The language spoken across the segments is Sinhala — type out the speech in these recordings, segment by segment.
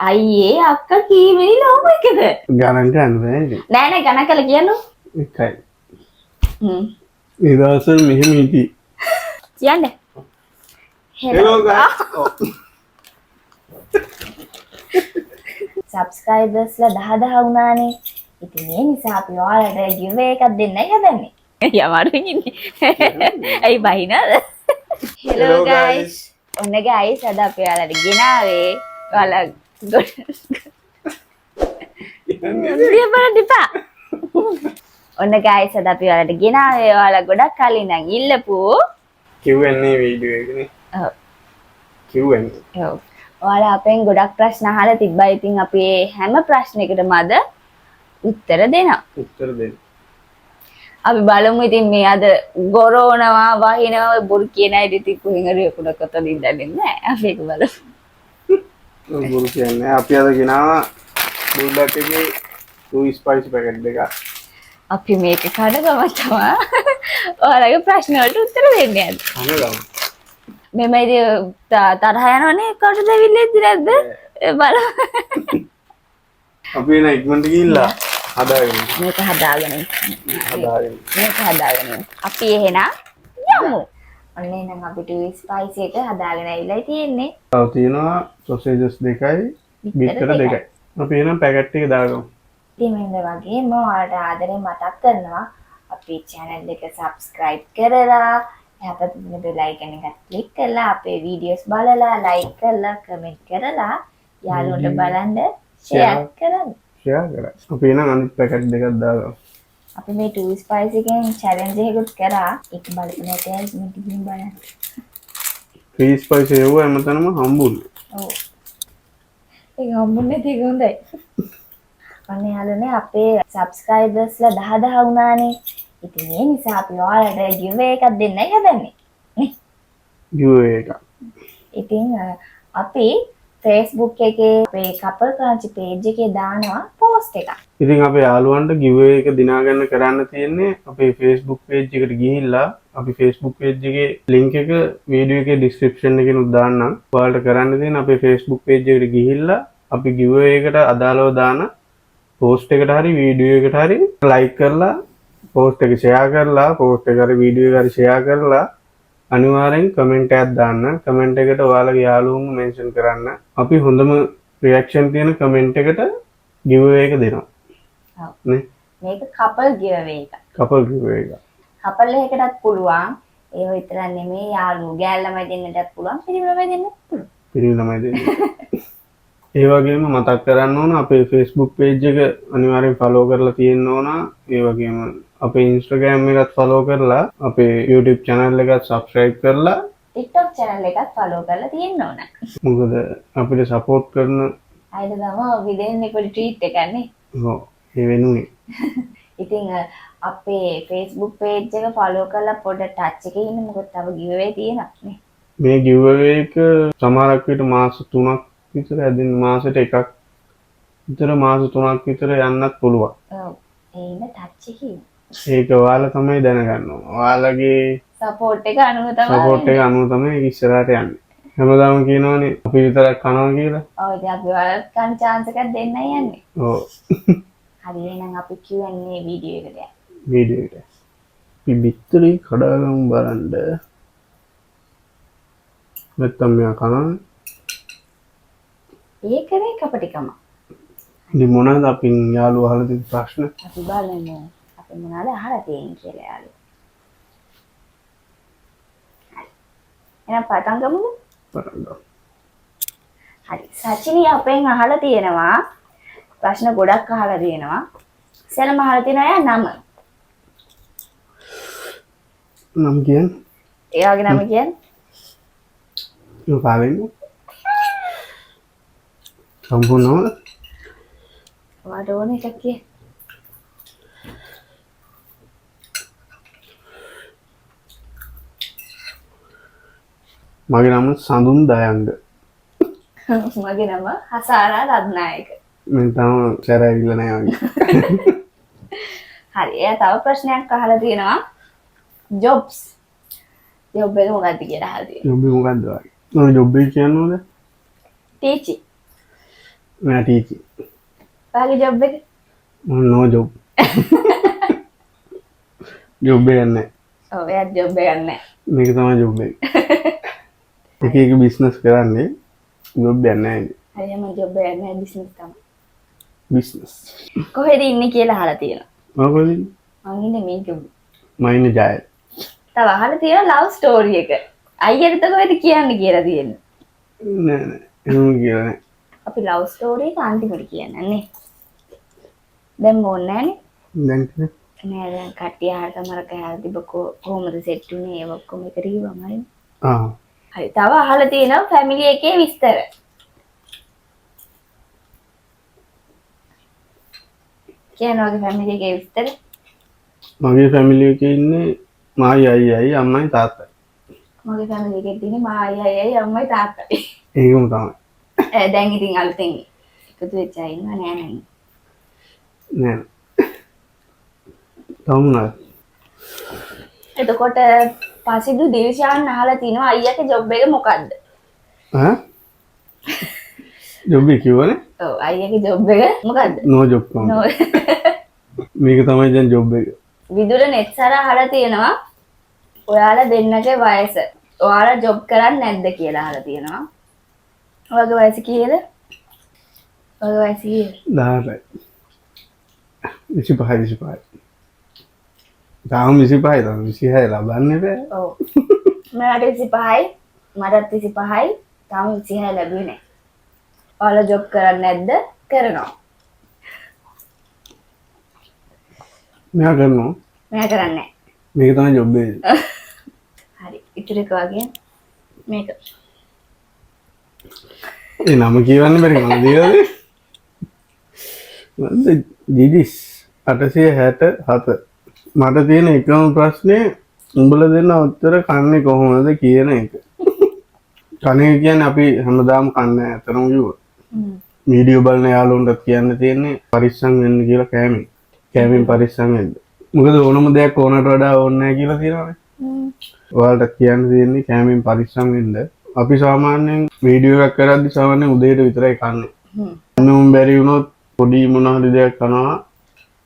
අයියේ අක්කා කීවෙයි ලෝම එකද? ගණන් ගන්න බෑ ඉතින්. නෑ නෑ ගණන් කරලා කියන්නෝ. එකයි. හ්ම්. ඒ දවස්වල මෙහෙම හිටියේ. කියන්නේ. Hello guys. සබ්ස්ක්‍රයිබර්ස්ලා 10000 වුණානේ. ඉතින් ඒ නිසා අපි ඔයාලට giveaway එකක් දෙන්නයි හදන්නේ. යමාරුන් ඉන්නේ. ඇයි බහිනද? Hello guys. ඔන්න guys අද අපි ඔයාලට ගෙනාවේ ඔයාලා ඔන්න guys අද අපි ඔයාලට ගෙනාවේ ඔයාලා ගොඩක් කලින් නම් ඉල්ලපු Q&A වීඩියෝ එකනේ. ඔව්. Q&A. ඔව්. ඔයාලා අපෙන් ගොඩක් ප්‍රශ්න අහලා තිබ්බා. ඉතින් අපි හැම ප්‍රශ්නයකටම අද උත්තර දෙනවා. උත්තර දෙන්න. අපි බලමු ඉතින් මේ අද ගොරෝනවා වහිනවා බොරු කියන අය ඉතින් කොහෙන් හරි යකුණක් අතලින් දැනෙන්නේ නැහැ. අපි ඒක බලමු. බොරු කියන්නේ අපි අද ගෙනාවා බුල්ඩක් එකේ 2 ස්පයිසි පැකට් දෙකක්. අපි මේක කඩ ගම තමයි ඔයාලගේ ප්‍රශ්න වලට උත්තර දෙන්නේ අද. අනගම. මෙම ඉතින් තරහ යනවනේ කවුරුද ඇවිල්ලා නැද්ද? බලමු. අපි එන ඉක්මනට ගිහිල්ලා හදාගෙන මේක හදාගෙන මේක හදාගෙන අපි එහෙනම් යමු. ඔන්න එහෙනම් අපි 2 ස්පයිසි එක හදාගෙන ඇවිල්ලා තියෙන්නේ. තව තියෙනවා සොසේජස් දෙකයි බිස්කට් දෙකයි. අපි එනම් පැකට් එක දාගමු. ඉතින් මෙන්න වගේම ඔයාලට ආදරේ මතක් කරනවා අපේ channel එක subscribe කරලා එහාට තියෙන bell icon එක click කරලා අපේ videos බලලා like කරලා comment කරලා යාළුවන්ට බලන්න share කරන්න. share කරා. අපි එනම් අනිත් පැකට් දෙකක් දාගමු. අපි මේ 2 ස්පයිසි එකෙන් challenge එකකුත් කරා. ඒක බලපු නැතයි මම ටිකින් බලන්න. 3 ස්පයිසි ඒව හැමතැනම හම්බුනේ. ඔව්. ඒක හම්බුනේ ඒක හොඳයි. අනේ යාළුවනේ අපේ subscribersලා 10000 වුණානේ. ඉතින් ඒ නිසා අපි ඔයාලට giveaway එකක් දෙන්නයි හදන්නේ. giveaway එක. ඉතින් අපි Facebook එකේ අපේ couple crunch page එකේ දානවා post එකක්. ඉතින් අපේ යාළුවන්ට giveaway එක දිනා ගන්න කරන්න තියෙන්නේ අපේ Facebook page එකට ගිහිල්ලා අපි Facebook page එකේ link එක වීඩියෝ එකේ description එකේ උත් දාන්නම්. ඔයාලට කරන්න තියෙන්නේ අපේ Facebook page එකට ගිහිල්ලා අපි giveaway එකට අදාළව දාන post එකට හරි වීඩියෝ එකට හරි like කරලා post එක share කරලා post එක හරි වීඩියෝ එක හරි share කරලා අනිවාර්යෙන් කමෙන්ට් එකක් දාන්න. කමෙන්ට් එකට ඔයාලගේ යාළුවන්ව මෙන්ෂන් කරන්න. අපි හොඳම රියැක්ෂන් තියෙන කමෙන්ට් එකට giveaway එක දෙනවා. ඔව්. නේ? මේක couple giveaway එකක්. couple giveaway එක. couple එකකටත් පුළුවන්. ඒ විතරක් නෙමෙයි යාළුවෝ ගෑල් ළමයි දෙන්නටත් පුළුවන්. පිරිමි ළමයි දෙන්නත් පුළුවන්. පිරිමි ළමයි දෙන්න. ඒ වගේම මතක් කරන්න ඕන අපේ Facebook page එක අනිවාර්යෙන් follow කරලා තියෙන්න ඕන. ඒ වගේම අපේ Instagram එකත් follow කරලා අපේ YouTube channel එකත් subscribe කරලා TikTok channel එකත් follow කරලා තියෙන්න ඕන. මොකද අපිට support කරන අයිද තමයි අපි දෙන්නේ පොඩි treat එකක් නේ. ඔව් ඒ වෙනුනේ. ඉතින් අපේ Facebook page එක follow කරලා පොඩ touch එකේ ඉන්න මොකද තව giveaway තියෙනවා නේ. මේ giveaway එක සමහරක් විට මාස 3ක් විතර ඇදින් මාසෙට එකක් විතර මාස 3ක් විතර යන්නත් පුළුවන්. ඔව්. ඒ ඉන්න touch එකේ. ඒක ඔයාලා තමයි දැනගන්න ඕන. ඔයාලගේ support එක අනුව තමයි. support එක අනුව තමයි ඉස්සරහට යන්නේ. හැමදාම කියනවනේ අපි විතරක් කනවා කියලා. ඔව් ඉතින් අපි ඔයාලට කන්න chance එකක් දෙන්නයි යන්නේ. ඔව්. හරි එහෙනම් අපි Q&A වීඩියෝ එකට යමු. වීඩියෝ එකට. අපි බිත්තරේ කඩාගමු බලන්න. නැත්තම් මෙයා කනවා. ඒකනේ කපටිකම. ඉතින් මොනවද අපි යාළුවා අහලා තියෙන ප්‍රශ්න? අපි බලමු. අපි මොනවද අහලා තියෙන්නේ කියලා යාළුවා. එහෙනම් පටන් ගමුද? පටන් ගමු. හරි. සචිනි අපෙන් අහලා තියෙනවා ප්‍රශ්න ගොඩක් අහලා තියෙනවා. ඉස්සෙල්ලාම අහලා තියෙනවා යා නම. නම් කියන්නේ? එයාගේ නම කියන්නේ? පාවෙන්නේ. සම්පූර්ණව ඔයාට ඕන එකක් කිය. මගේ නම සඳුන් දයංග. මගේ නම හසාරා රත්නායක. මම තාම සැරවිල්ල නැහැ වගේ. හරි. එයා තව ප්‍රශ්නයක් අහලා තියෙනවා. jobs. job එක මොකක්ද කියලා අහලා තියෙනවා. ජොබ් එක මොකක්ද වගේ? ඔය ජොබ් එක කියන්නේ මොකද? teaching. නෑ ටීචි. ඔයාගේ ජොබ් එක? නෝ ජොබ්. ජොබ් එකක් නැහැ. ඔව් එයාත් ජොබ් එකක් නැහැ. මේක තමයි ජොබ් එක. එක එක බිස්නස් කරන්නේ ජොබ් එකක් නැහැ. හරියම ජොබ් එකක් නැහැ බිස්නස් තමයි. බිස්නස්. කොහෙද ඉන්නේ කියලා අහලා තියෙනවා. මොකද මං ඉන්නේ මේක. මයින් ජය. තව අහලා තියෙනවා ලව් ස්ටෝරි එක. අයියට කොහෙද කියන්නේ කියලා තියෙන්නේ. නෑ නෑ එහෙම කියලා නෑ. අපි ලව් ස්ටෝරි එක අන්තිමට කියන්නේ නේ. දැන් ඕනේ නැහනේ. දැන් කිව්වේ නෑ දැන් කට්ටිය අහලා තමයි කහලා තිබ්බ කොහොමද සෙට් උනේ ඒ ඔක්කොම එකට කිව්වම හරිනේ. හරි තව අහලා තියෙනවා ෆැමිලි එකේ විස්තර. කියනවාගේ ෆැමිලි එකේ විස්තර. මගේ ෆැමිලි එකේ ඉන්නේ මායි අයියයි අම්මයි තාත්තයි. මගේ ෆැමිලි එකේ තියෙන්නේ මා අයියයි අම්මයි තාත්තයි. ඒකම තමයි. දැන් ඉතින් අලුතෙන් එකතු වෙච්ච අය ඉන්නවා නෑ නෑ. නෑ. තමුණා. එතකොට පසිදු දිවිශාන් අහලා තිනවා අයියාගේ ජොබ් එක මොකද්ද? ඈ? ජොබ් එක කිව්වනේ? ඔව් අයියාගේ ජොබ් එක මොකද්ද? නෝ ජොබ් කොහොමද? නෝ. මේක තමයි දැන් ජොබ් එක. විදුර නෙට්සර අහලා තියෙනවා ඔයාලා දෙන්නගේ වයස. ඔයාලා ජොබ් කරන්නේ නැද්ද කියලා අහලා තියෙනවා. ඔයාගේ වයස කීයද? ඔයාගේ වයස කීයද? 18යි. 25. තාම 25යි තමයි 26 ලබන්නේ බෑ. ඔව්. මට 25යි. මටත් 25යි. තාම 26 ලැබුවේ නැහැ. ඔයාලා ජොබ් කරන්නේ නැද්ද? කරනවා. මෙයා කරනවා. මෙයා කරන්නේ නැහැ. මේක තමයි ජොබ් එක. හරි. ඉතුරු එක වගේ මේක. ඒ නම කියවන්න බැරි මම දීලාද? මන්ද ජිදිස් 867. මට තියෙන එකම ප්‍රශ්නේ උඹලා දෙන්න උත්තර කන්නේ කොහොමද කියන එක. කන්නේ කියන්නේ අපි හැමදාම කන්නේ ඇතනම කිව්වොත්. වීඩියෝ බලන යාළුවන්ට කියන්න තියෙන්නේ පරිස්සම් වෙන්න කියලා කෑමෙන්. කෑමෙන් පරිස්සම් වෙන්න. මොකද ඕනම දෙයක් ඕනට වඩා ඕනේ නැහැ කියලා තියෙනවානේ. ඔයාලට කියන්න තියෙන්නේ කෑමෙන් පරිස්සම් වෙන්න. අපි සාමාන්‍යයෙන් වීඩියෝ එකක් කරද්දි සාමාන්‍යයෙන් උදේට විතරයි කන්නේ. මොනවා බැරි වුණොත් පොඩි මොන හරි දෙයක් කනවා.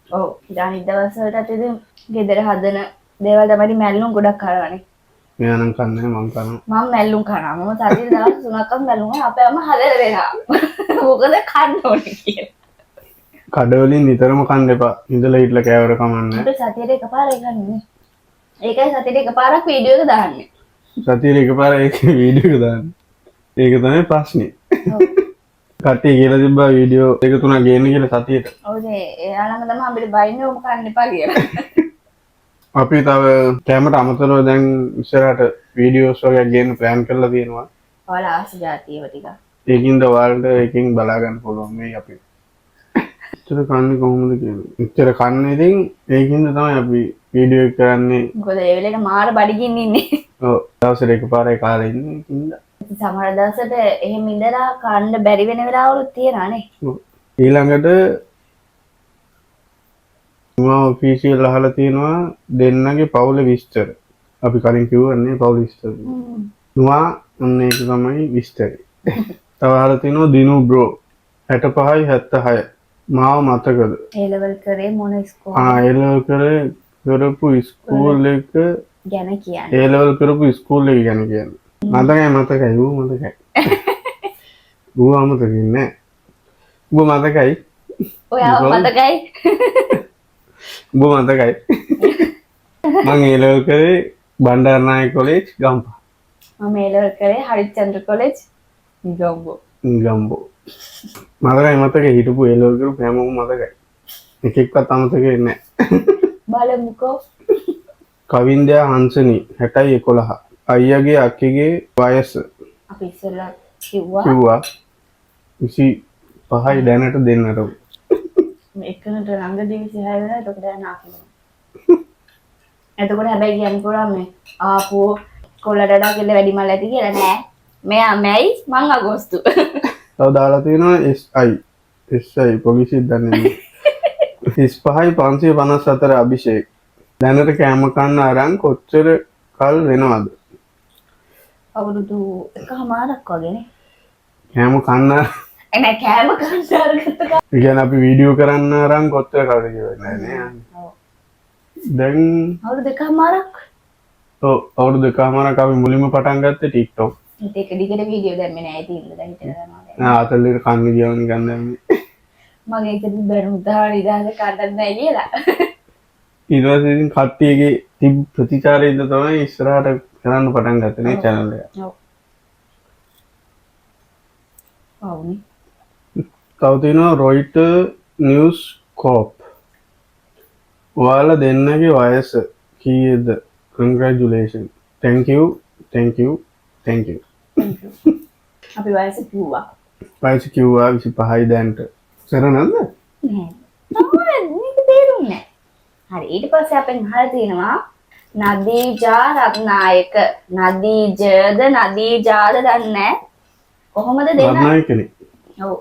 ඔව් ඉතින් දවස් වලට ඉතින් ගෙදර හදන දේවල් තමයි මැල්ලුම් ගොඩක් කරවනේ. මෙයා නම් කන්නේ මම කනවා. මම මැල්ලුම් කනවා. මම සතියේ දවස් 3ක්ම මැල්ලුම් කරා. අපේ අම්මා හදලා දෙනවා. මොකද කන්න ඕනේ කියලා. කඩවලින් නිතරම කන්න එපා. ඉඳලා හිටලා කෑවර කමන්නේ. අපි සතියේ එකපාරයි ගන්නේ. ඒකයි සතියේ එකපාරක් වීඩියෝ එක දාන්නේ. සතියේ එකපාර ඒක වීඩියෝ එක දාන්න. ඒක තමයි ප්‍රශ්නේ. කට්ටිය කියලා තිබ්බා වීඩියෝ එක තුනක් ගේන්න කියලා සතියේට. ඔව් එයා ළඟ තමයි අපිට බයින්නේ ඔම කන්න එපා කියලා. අපි තව කැමරට අමතරව දැන් ඉස්සරහට වීඩියෝස් වගේ ගේන්න ප්ලෑන් කරලා තියෙනවා. ඔයාලා ආස જાතියව ටික. ඒකින්ද ඔයාලට එකකින් බලා ගන්න පුළුවන් මේ අපි. ඉතල කන්නේ කොහොමද කියන්නේ? ඉතල කන්නේ ඉතින් ඒකින්ද තමයි අපි වීඩියෝ එක කරන්නේ. මොකද ඒ වෙලේට මාර බඩගින්න ඉන්නේ. ඔව් දවසට එකපාරයි කාලේ ඉන්නේ ඒකින්ද. සමහර දවසට එහෙම ඉඳලා කන්න බැරි වෙන වෙලාවලුත් තියෙනවානේ. ඊළඟට මම ඔෆිෂියල් අහලා තියෙනවා දෙන්නගේ පවුලේ විස්තර. අපි කලින් කිව්වන්නේ පවුල් විස්තර. නුවා අන්න ඒක තමයි විස්තරය. තව අහලා තියෙනවා දිනු බ්‍රෝ 65යි 76. මාව මතකද? ඒ ලෙවල් කරේ මොන ස්කෝල්? ඒ ලෙවල් කරපු ස්කූල් එක ගැන කියන්නේ. ඒ ලෙවල් කරපු ස්කූල් එක ගැන කියන්නේ. මතකයි ඌ මතකයි. ඌ අමතකින් නෑ. ඌ මතකයි. ඔයාව මතකයි. ඌ මතකයි. මම ඒ ලෙවල් කරේ බණ්ඩාරනායක කොලෙජ් ගම්පහ. මම ඒ ලෙවල් කරේ හරිචන්ද්‍ර කොලෙජ් ගම්බෝ. ගම්බෝ. මතකයි හිටපු ඒ ලෙවල් කරපු හැමෝම මතකයි. එකෙක්වත් අමතකේ නෑ. බලමුකෝ. කවින්දයා හංසනි 60යි 11. අයියාගේ අක්කගේ වයස අපි ඉස්සෙල්ලා කිව්වා 25යි දැනට දෙන්නට. එකනට රංග දිවිසි 6 වෙනවා එතකොට නාකිනවා. එතකොට හැබැයි කියන්න පුළුවන් මේ ආපෝ කොල්ලඩඩා කියලා වැඩි මල් ඇති කියලා නෑ. මෙයා මැයි මං අගෝස්තු. තව දාලා තියෙනවා SI පොලිසිය දන්නේ නැහැ. 35යි 554 අභිෂේක්. දැනට කෑම කන්න අරන් කොච්චර කල් වෙනවද? අවුරුදු 1කමාරක් වගේනේ. කෑම කන්න එනේ කෑම කන්නාරකට ඒ කියන්නේ අපි වීඩියෝ කරන්න අරන් කොච්චර කවුද කියන්නේ නේ. දැන් අවුරුදු දෙකමාරක් අවුරුදු දෙකමාරක් අපි මුලින්ම පටන් ගත්තේ TikTok. ඒක දිගට වීඩියෝ දැම්මේ නෑ ඉතින් ඉඳලා හිටලා යනවා. ආතල්ලේ කන්න ගියව නිකන් දැම්මේ. මගේ ඒක බැරුම් දාන ඉදාස කඩන්න නෑ කියලා. ඊට පස්සේ ඉතින් කට්ටියගේ තිබ් ප්‍රතිචාරයෙන් තමයි ඉස්සරහට කරන්න පටන් ගත්තේ නේ channel එක. ඔව්. ඔව්නේ. තව තියෙනවා Reuters News Corp. ඔයාලා දෙන්නගේ වයස කීයද? Congratulations. Thank you. අපි වයස කිව්වා. වයස කිව්වා 25යි දැන්ට. සරනන්ද? නෑ. තමයි මේක තේරුන්නේ නෑ. හරි ඊට පස්සේ අපෙන් අහලා තියෙනවා නදීජා රත්නායක නදීජද නදීජාද දන්නේ නෑ. කොහොමද දෙන්න? රත්නායකනේ. ඔව්.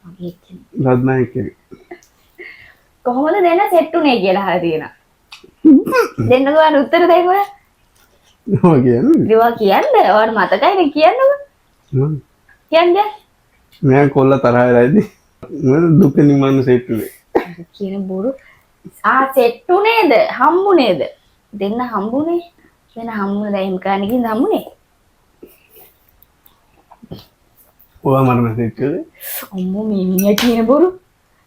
මගේ කියන්නේ. රත්නායකනේ. කොහොමද දෙන්න සෙට් උනේ කියලා අහලා තියෙනවා. දෙන්නකෝ අර උත්තර දෙන්න ඔය. ඔය කියන්නේ. ඒවා කියන්නේ ඔයාලට මතකයිනේ කියන්නකෝ. කියන්නේ. මම කොල්ල තරහ වෙලා ඉන්නේ. මම දුක නිමන්න සෙට් උනේ. කියන බොරු සෙට් උනේද? හම්බුනේද? දෙන්න හම්බුනේ. වෙන හම්බුනේ දැන් මෙකානිකින් හම්බුනේ. ඔයා මට මැසේජ් කළේ. අම්මෝ මිනිහා කියන බොරු.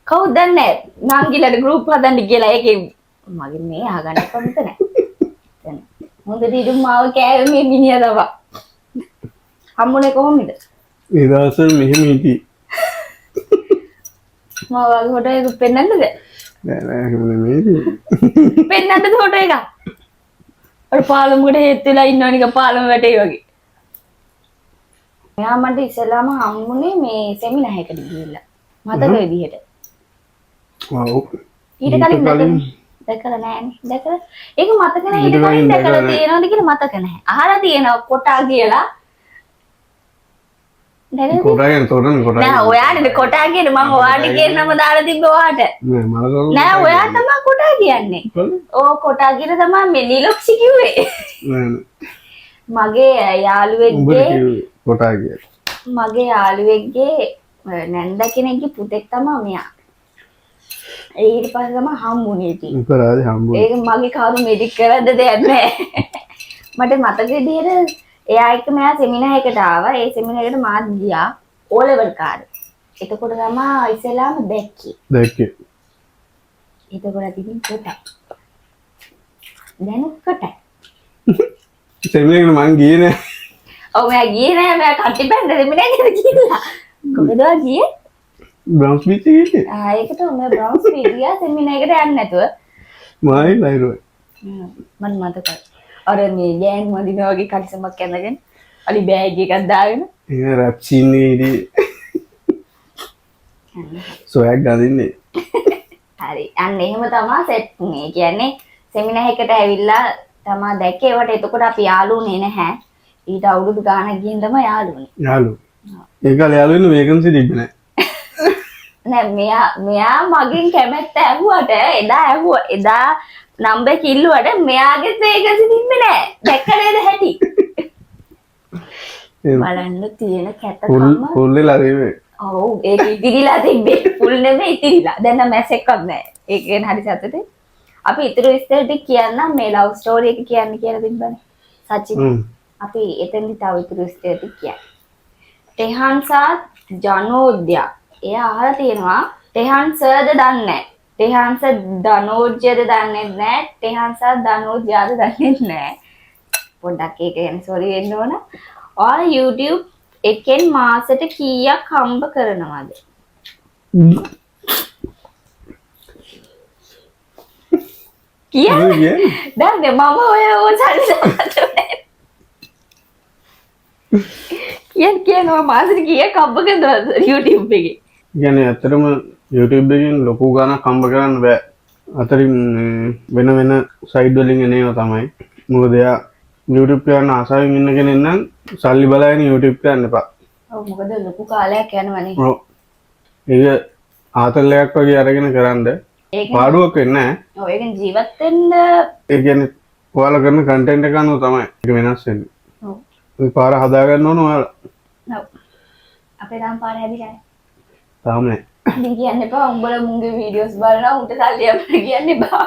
කවුද දන්නේ නැහැ. නංගිලට ගෲප් හදන්න කියලා ඒකේ මගේ මේ අහගන්න කොහොමද නැහැ. හොඳට ඉදුම් මාව කෑවේ මේ මිනිහා තමයි. හම්බුනේ කොහොමද? ඒ දවස්වල මෙහෙම හිටියේ. මාව වගේ ෆොටෝ එකක් පෙන්නන්නද? නෑ නෙමෙයි. පෙන්නන්නද ෆොටෝ එකක්? අර පාලමුකට හේත් වෙලා ඉන්නවා නිකන් පාලම වැටේ වගේ. මෙයා මට ඉස්සෙල්ලාම හම්බුනේ මේ සෙමිනාර් එකකට ගිහිල්ලා. මතක විදිහට. ඔව්. ඊට කලින් දැකලා නෑනේ. දැකලා ඒක මතක නෑ ඊට කලින් දැකලා තියෙනවද කියලා මතක නෑ. අහලා තියෙනවා කොටා කියලා. දැකලා කොටා කියන තොරණ කොටා. නෑ ඔයානේ කොටා කියන්නේ මම ඔයාට කියන නම දාලා තිබ්බ ඔයාට. නෑ මම නෑ ඔයා තමයි කොටා කියන්නේ. ඕ කොටා කියන තමයි මේ නිලොක්සි කිව්වේ. නෑ මගේ යාළුවෙක්ගේ කොටා කිය. මගේ යාළුවෙක්ගේ නැන්ද කෙනෙක්ගේ පුතෙක් තමයි මෙයා. ඊට පස්සේ තමයි හම්බුනේ ඉතින්. උකරාදේ හම්බුනේ. ඒක මගේ කවුරු මෙඩික් කරද්ද දෙයක් නෑ. මට මතක විදිහට එයා එක්ක මෙයා සෙමිනාර් එකට ආවා. ඒ සෙමිනාර් එකට මාත් ගියා. O level කාර්ය. එතකොට තමයි ඉස්සෙල්ලාම දැක්කේ. එතකොට ඉතින් කොටයි. දැන් කොටයි. සෙමිනාර් එකට මං ගියේ නෑ. ඔව් මම ගියේ නෑ මම කටි බැන්ද සෙමිනාර් එකට ගිහලා. කොහෙද ගියේ? බ්‍රවුන්ස් බීච් එකේ. ඒකට මම බ්‍රවුන්ස් බීච් ගියා සෙමිනාර් එකට යන්නේ නැතුව. මායි ලයිරෝ. මම මතකයි. අර මේ ගෑන් වදිනා වගේ කලිසමක් ඇඳගෙන අලි බෑග් එකක් දාගෙන ඒ රැප් සීන් එකේදී සොයක් ගඳින්නේ. හරි. අන්න එහෙම තමයි සෙට් උනේ. කියන්නේ සෙමිනාර් එකට ඇවිල්ලා තමයි දැක්කේ. ඒවට එතකොට අපි යාළුනේ නැහැ. ඊට අවුරුදු ගාණක් ගිහින් තමයි යාළුනේ. යාළු. ඒකල යාළු වෙන වේකන්සි තිබ්බේ නෑ. නෑ මෙයා මගෙන් කැමැත්ත ඇහුවට එදා නම්බර් කිල්ලුවට මෙයාගේ වේකන්සි තිබ්බේ නෑ. දැක්ක නේද හැටි? බලන්න තියෙන කැතකම. ෆුල් වෙලා තිබ්බේ. ඔව් ඒක ඉතිරිලා තිබ්බේ. ෆුල් නෙමෙයි ඉතිරිලා. දැන් නම් මැසේජ් එකක් නෑ. ඒක ගැන හරි සතුටුයි. අපි ඉතුරු විස්තර ටික කියන්නම් මේ ලව් ස්ටෝරි එක කියන්න කියලා තිබ්බනේ. සචින්. අපි එතෙන්දි තව ඉතුරු විස්තර ටික කියන්න. ටෙහන්සා ජනෝද්‍යා එයා අහලා තියෙනවා ටෙහන් සර්ද දන්නේ නැහැ. ටෙහන්ස ධනෝජ්‍යද දන්නේ නැහැ. ටෙහන්සා ධනෝජ්‍යාද දන්නේ නැහැ. පොඩ්ඩක් ඒක ගැන සෝරි වෙන්න ඕන. ඔයාලා YouTube එකෙන් මාසෙට කීයක් හම්බ කරනවද? කියන්නේ දැන් මම ඔය සල්ලි කියනවා මාසෙට කීයක් හම්බ කරනවද YouTube එකේ? කියන්නේ ඇත්තටම YouTube එකෙන් ලොකු ගාණක් හම්බ කරන්න බෑ. අතරින් වෙන සයිඩ් වලින් එන ඒවා තමයි. මොකද එයා YouTube කරන ආසාවෙන් ඉන්න කෙනෙක් නම් සල්ලි බලාගෙන YouTube කරන්න එපා. ඔව් මොකද ලොකු කාලයක් යනවනේ. ඔව්. ඒක ආතල්ලයක් වගේ අරගෙන කරන්න පාඩුවක් වෙන්නේ නැහැ. ඔව් ඒකෙන් ජීවත් වෙන්න ඒ කියන්නේ ඔයාලා කරන කන්ටෙන්ට් එක අනුව තමයි ඒක වෙනස් වෙන්නේ. ඔව්. ඒ පාර හදා ගන්න ඕන ඔයාලා. ඔව්. අපේ නම් පාර හැදිලා නැහැ. තාම නෑ. ඉතින් කියන්න එපා උඹලා මුන්ගේ වීඩියෝස් බලනවා උන්ට සල්ලි අපිට කියන්න එපා.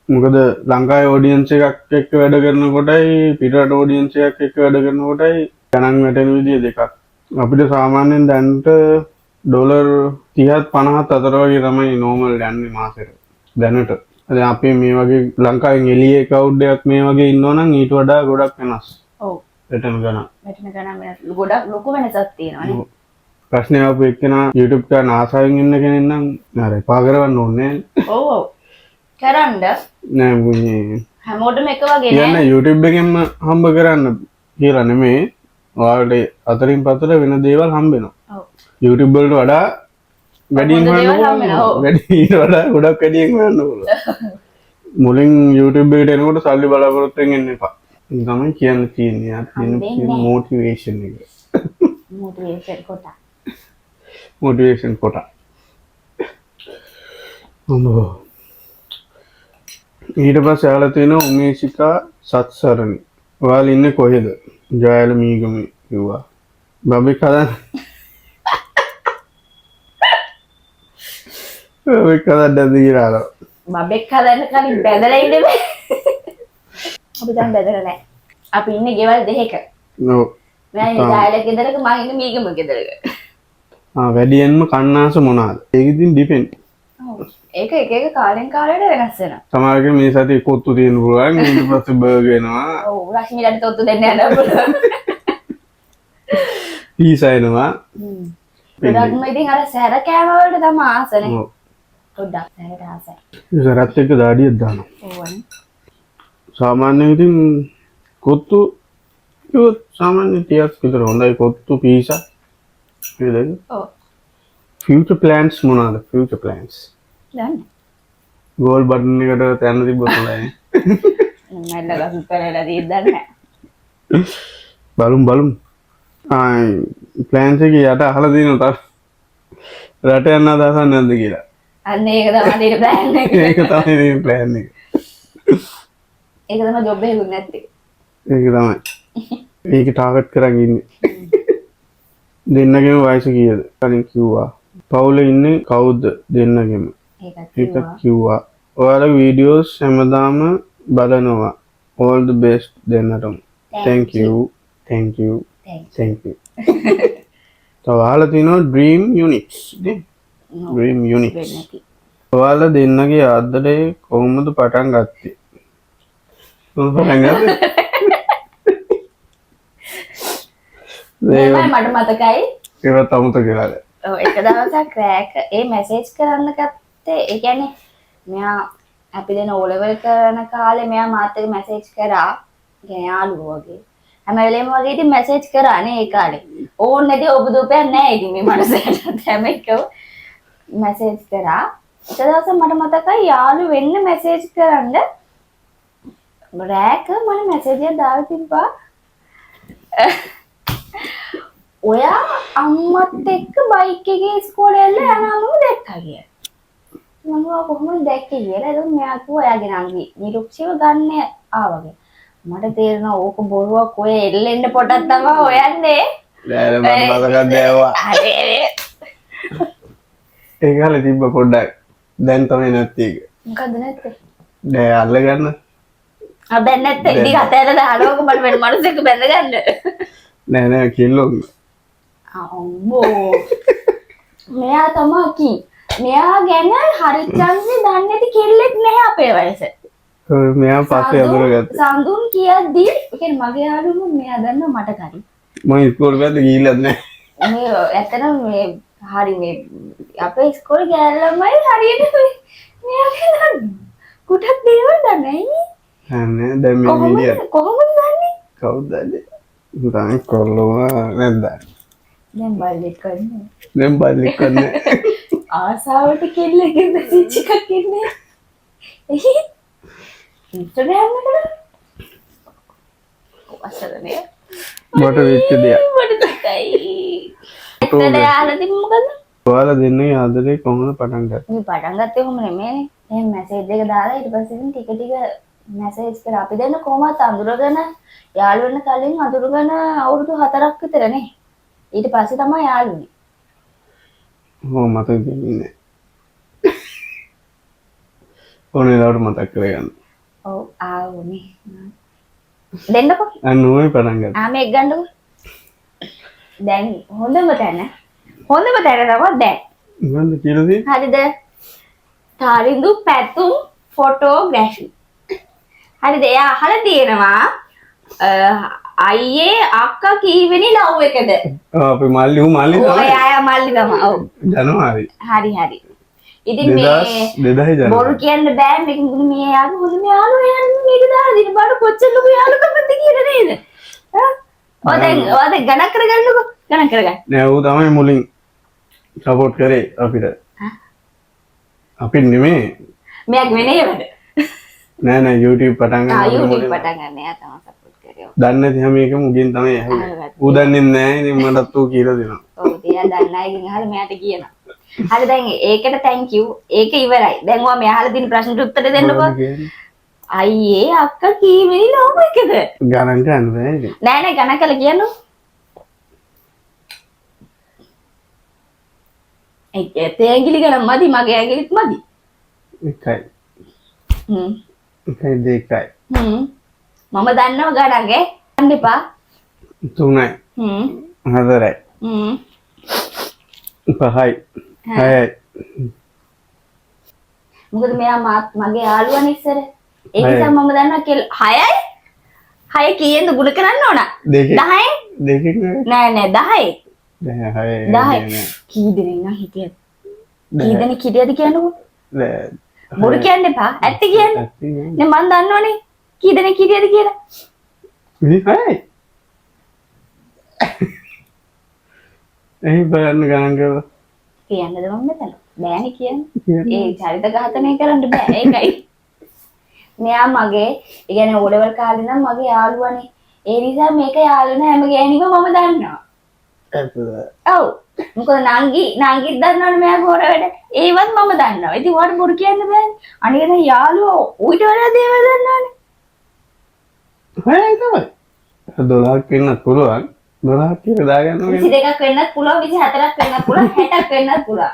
මොකද ලංකාවේ ඔඩියන්ස් එකක් එක්ක වැඩ කරනකොටයි පිටරට ඔඩියන්ස් එකක් එක්ක වැඩ කරනකොටයි ගණන් වැටෙන විදිය දෙකක්. අපිට සාමාන්‍යයෙන් දැන්ට ඩොලර් 30ත් 50ත් අතර වගේ තමයි නෝමල් යන්නේ මාසෙට දැනට. දැන් අපි මේ වගේ ලංකාවෙන් එළියේ කවුඩ් එකක් මේ වගේ ඉන්නවනම් ඊට වඩා ගොඩක් වෙනස්. ඔව්. වැටෙන ගණන්. වැටෙන ගණන් වෙනස්. ගොඩක් ලොකු වෙනසක් තියෙනවානේ. ප්‍රශ්නේ ආපු එක්කෙනා YouTube කරන ආසාවෙන් ඉන්න කෙනෙක් නම් නෑ එපා කරවන්න ඕනේ නෑ. ඔව් ඔව්. කරන්න නෑ මුන්නේ. හැමෝටම එක වගේ කියන්නේ නෑ. YouTube එකෙන්ම හම්බ කරන්න කියලා නෙමෙයි. ඔයාලට අතරින් පතර වෙන දේවල් හම්බ වෙනවා. ඔව්. YouTube වලට වඩා වැඩියෙන් හොඳ දේවල් හම්බ හම්බ වෙනවා. ඔව්. වැඩි ඊට වඩා ගොඩක් වැඩියෙන් හම්බ වෙනවා. මුලින් YouTube එකට එනකොට සල්ලි බලාපොරොත්තු වෙන්න එන්න එපා. ඒක තමයි කියන්න තියෙන්නේ. හම්බෙන්නේ නෑ. මොටිවේෂන් එක. මොටිවේෂන් කොට. මොටිවේෂන් කොට. අම්මෝ. ඊට පස්සේ ආලා තියෙනවා උමේෂිකා සත්සරණි. ඔයාලා ඉන්නේ කොහෙද? ජයල මීගමේ කිව්වා. බබෙක් හදන්න. බබෙක් හදන්න දීලා. බබෙක් හදන්න කලින් බැදලා ඉන්න බෑ. අපි දැන් බැදලා නැහැ. අපි ඉන්නේ ගෙවල් දෙකක. නෝ. මම ඉන්නේ ජායල ගෙදරක මම ඉන්නේ මීගම ගෙදරක. වැඩියෙන්ම කන්නාස මොනවාද? ඒක ඉතින් ඩිපෙන්ඩ්. ඔව්. ඒක එක එක කාලෙන් කාලයට වෙනස් වෙනවා. සමහරවිට මේ සතියේ කොත්තු තියෙන පුළුවන් ඊට පස්සේ බර්ගර් වෙනවා. ඔව් රශ්මිලට තොත්තු දෙන්න යනවා පුළුවන්. පීසා එනවා. ගොඩක්ම ඉතින් අර සැර කෑම වලට තමයි ආසනේ. ඔව්. පොඩ්ඩක් සැරට ආසයි. සරත් එක්ක දාඩියක් දානවා. ඕවනේ. සාමාන්‍යයෙන් ඉතින් කොත්තු කිව්වොත් සාමාන්‍ය ටිකක් විතර හොඳයි කොත්තු පීසා. ඒකද? ඔව්. ෆියුචර් ප්ලෑන්ස් මොනවාද? Future plans. දන්නේ. ගෝල් බටන් එකට තැන්න තිබ්බොත් හොඳයි. මම ලගස් කරලා දීලා දන්නේ නැහැ. බලමු. ප්ලෑන්ස් එකේ යට අහලා තියෙනවා තව රට යන්න අදහසක් නැද්ද කියලා. අන්න ඒක තමයි දෙන ප්ලෑන් එක. ඒක තමයි මේ ප්ලෑන් එක. ඒක තමයි ජොබ් එකකුත් නැත්තේ. ඒක තමයි. ඒක ටාගට් කරන් ඉන්නේ. දෙන්නගේම වයස කීයද? කලින් කිව්වා. පවුලේ ඉන්නේ කවුද දෙන්නගෙම? ඒකත් ඒක කිව්වා. ඔයාලගේ වීඩියෝස් හැමදාම බලනවා. all the best දෙන්නටම. thank you. තව අහලා තිනවා dream units. dream units. ඔයාලා දෙන්නගේ ආදරේ කොහොමද පටන් ගත්තේ? කොහොමද පටන් ගත්තේ? මට මතකයි. ඒවත් අමුත කියලාද? ඔව් එක දවසක් රෑක ඒ මැසේජ් කරන්න ගත්තේ. ඒ කියන්නේ මෙයා අපි දැන් O level කරන කාලේ මෙයා මාත් එක්ක මැසේජ් කරා. කියන්නේ යාළුවෝ වගේ. හැම වෙලේම වගේ ඉතින් මැසේජ් කරානේ ඒ කාලේ. ඕන් නැති ඔබ දුපයක් නැහැ ඉතින් මේ මනසට හැම එකම මැසේජ් කරා. එක දවසක් මට මතකයි යාළු වෙන්න මැසේජ් කරන්න රෑක මම මැසේජ් එකක් දාලා තිබ්බා. ඔයා අම්මත් එක්ක බයික් එකේ ඉස්කෝලේ යන්න යනවලු දැක්කා කියලා. මම කොහොමද දැක්කේ කියලා. ඒක මෙයා කිව්වා එයාගේ නංගි නිරුක්ෂිව ගන්න ආවා කියලා. මට තේරෙනවා ඕක බොරුවක් ඔය එල්ලෙන්න පොටක් තමයි හොයන්නේ. නෑ මම මතකද දැවවා. ඒක හරිය තිබ්බ පොඩ්ඩක්. දැන් තමයි නැත්තේ ඒක. මොකද්ද නැත්තේ? නෑ අල්ලගන්න. දැන් නැත්තේ. ඉතින් අතෑර දාලා ඕක මට වෙන මනුස්සෙක් බැඳ ගන්න. නෑ කිල්ලෝ. අම්මෝ. මෙයා තමයි මෙයා ගැන හරිචන්දේ දන්නේ නැති කෙල්ලෙක් නැහැ අපේ වයසේ. මෙයා පස්සේ අඳුරගත්තා. සඳුන් කියද්දී ඒ කියන්නේ මගේ යාළුවෝ මෙයා දන්නවා මට කලින්. මම ඉස්කෝලේ පැත්තේ ගිහිල්ලත් නැහැ. මේ ඇත්තටම මේ හරි මේ අපේ ඉස්කෝලේ ගෑනු ළමයි හරියට මෙයාගේ දන්නවා. කුටක් දේවල් දන්නේ නැහැ. දැන් මේ වීඩියෝ කොහොමද දන්නේ? කවුද දන්නේ? උදාන කොල්ලෝ නැද්ද? දැන් බල්ලෙක් කරන්නේ. දැන් බල්ලෙක් කරන්නේ. ආසාවට කෙල්ලගේ මැසේජ් එකක් එන්නේ. එහි ඉන්ස්ටාග්‍රෑම් එකට අසරනේ මට වෙච්ච දෙයක්. මට තකයි. එතන යාළුවා තිබ්බ මොකද? ඔයාලා දෙන්නේ ආදරේ කොහොමද පටන් ගත්තේ? මේ පටන් ගත්තේ කොහොම නෙමෙයිනේ. එහෙනම් මැසේජ් එක දාලා ඊට පස්සේ ඉතින් ටික ටික මැසේජ් කරා. අපි දෙන්න කොහොමද අඳුරගෙන යාළු වෙන කලින් අඳුරගෙන අවුරුදු 4ක් විතරනේ. ඊට පස්සේ තමයි යාළුනේ. ඕ මතක තියන්නේ ඕන වෙලාවට මතක් කරගන්න. ඔව් ආවුනේ. දෙන්නකෝ. අන්න ඕයි පටන් ගත්තා. මේක ගන්නකෝ. දැන් හොඳම තැන තමයි දැන්. මොකන්ද කියලා තියෙන්නේ? හරිද? තාරිඳු පැතුම් ෆොටෝග්‍රැෆි. හරිද? එයා අහලා තියෙනවා අයියේ අක්කා කීවෙනි ලව් එකද? අපි මල්ලි මල්ලි ඔය අය මල්ලි තමයි. ඔව්. ජනවාරි. හරි. ඉතින් මේ 2000 ජනවාරි. බොරු කියන්න බෑ මේක මොකද මේ යාළුවෝ හොඳ මේ යාළුවෝ යන්නේ මේක දාලා දින බඩ කොච්චර ලොකු යාළුකමක්ද කියලා නේද? ඔය දැන් ගණන් කරගන්නකෝ. ගණන් කරගන්න. නෑ ඌ තමයි මුලින් සපෝට් කරේ අපිට. අපි නෙමෙයි. මෙයක් වෙන්නේ වැඩ. නෑ YouTube පටන් ගන්න. YouTube පටන් ගන්න එයා තමයි සපෝට් කරේ. දන්නේ නැති හැම එකම උගෙන් තමයි ඇහුවේ. ඌ දන්නේ නැහැ ඉතින් මටත් ඌ කියලා දෙනවා. ඔව් එයා දන්නේ අයගෙන් අහලා මෙයාට කියනවා. හරි දැන් ඒකට thank you. ඒක ඉවරයි. දැන් ඔයා මේ අහලා තියෙන ප්‍රශ්නට උත්තර දෙන්නකෝ. අයියේ අක්කා කීවෙනි ලව් එකද? ගණන් ගන්න බෑ ඉතින්. නෑ ගණන් කරලා කියන්නකෝ. තේ ඇඟිලි ගණන් මදි මගේ ඇඟිලිත් මදි. එකයි. හ්ම්. එකයි දෙකයි. මම දන්නව ගණන් ගන්න එපා. තුනයි. හතරයි. පහයි. හයයි. මොකද මෙයා මගේ යාළුවනේ ඉස්සර. ඒ නිසා මම දන්නවා කියලා 6යි. 6 කීයෙන්ද ගුණ කරන්න ඕන? 10යි. දෙකකින් නෑ 10යි. 10. කී දෙනෙක් නම් හිටියද? කී දෙනෙක් හිටියද කියන්නකෝ. බොරු කියන්න එපා. ඇත්ත කියන්න. නේ මන් දන්නවනේ. කී දෙනෙක් හිටියද කියලා. 26යි. එහි බලන්න ගණන් කරලා. කියන්නද මම මෙතන? බෑනේ කියන්නේ. ඒ චරිත ඝාතනය කරන්න බෑ. ඒකයි. මෙයා මගේ, ඒ කියන්නේ O level කාලේ නම් මගේ යාළුවනේ. ඒ නිසා මේක යාළුවන හැම ගෑණිම මම දන්නවා. ඔව්. මොකද නංගිත් දන්නවනේ මෙයා ගෝර වැඩ. ඒවත් මම දන්නවා. ඉතින් ඔයාලට බොරු කියන්න බෑනේ. අනික දැන් යාළුවෝ ඌට වඩා දේවල් දන්නවනේ. හොයයි තමයි. 12ක් වෙන්නත් පුළුවන්. 12ක් කියලා දාගන්න ඕනේ. 22ක් වෙන්නත් පුළුවන්, 24ක් වෙන්නත් පුළුවන්, 60ක් වෙන්නත් පුළුවන්.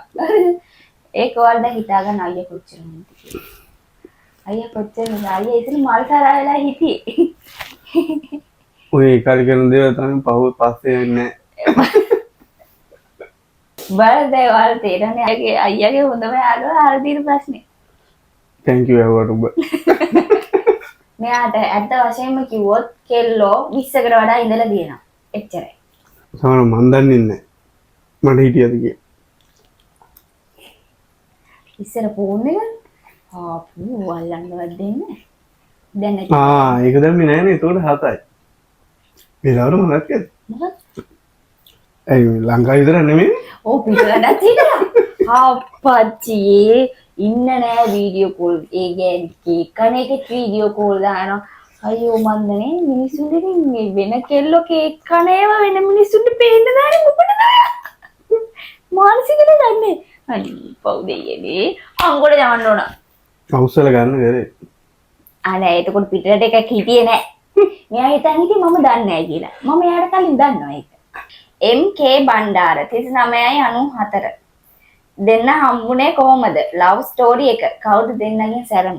ඒක ඔයාලා දැන් හිතා ගන්න අයියා කොච්චර මොකද කියලා. අයියා කොච්චර අයියා ඉතින් මල් කරා වෙලා හිටියේ. ඔය ඒකාලි කරන දේවල් තමයි පස්සේ වෙන්නේ බලද්දී ඔයාලා තේරෙන්නේ අයියාගේ හොඳම යාළුවා අර දින ප්‍රශ්නේ. thank you everyone ඔබ. මෙයාට ඇත්ත වශයෙන්ම කිව්වොත් කෙල්ලෝ 20කට වඩා ඉඳලා දිනනවා. එච්චරයි. සමහර මන් දන්නේ නැහැ. මට හිටියද කිය. ඉස්සර ෆෝන් එක ආපු වල්ලන්නවත් දෙන්නේ. දැන් ඒක දැම්මේ නෑනේ. ඒකට 7යි. වෙලාවට මොනවද කියන්නේ? මොකක්ද? ඒ ලංකාව විතර නෙමෙයි. ඔව් පිටරටත් හිටලා. ආපච්චි ඉන්න නෑ වීඩියෝ කෝල්. ඒ කියන්නේ කණේක වීඩියෝ කෝල් දානවා. අයියෝ මන්දනේ මිනිස්සුන්ට මේ වෙන කෙල්ලෝ කේක් කනේව වෙන මිනිස්සුන්ට පේන්න දාන්නේ මොකටද? මානසිකද ගන්නේ. අනේ පව් දෙයියනේ. අංගොඩ යවන්න ඕන. අවසල ගන්න කරේ. අනේ එතකොට පිටරට එකක් හිටියේ නෑ. මෙයා හිතන් හිටියේ මම දන්නේ නෑ කියලා. මම එයාට කලින් දන්නවා ඒක. MK බණ්ඩාර 3994. දෙන්න හම්බුනේ කොහමද? ලව් ස්ටෝරි එක. කවුද දෙන්නගෙන් සැරම?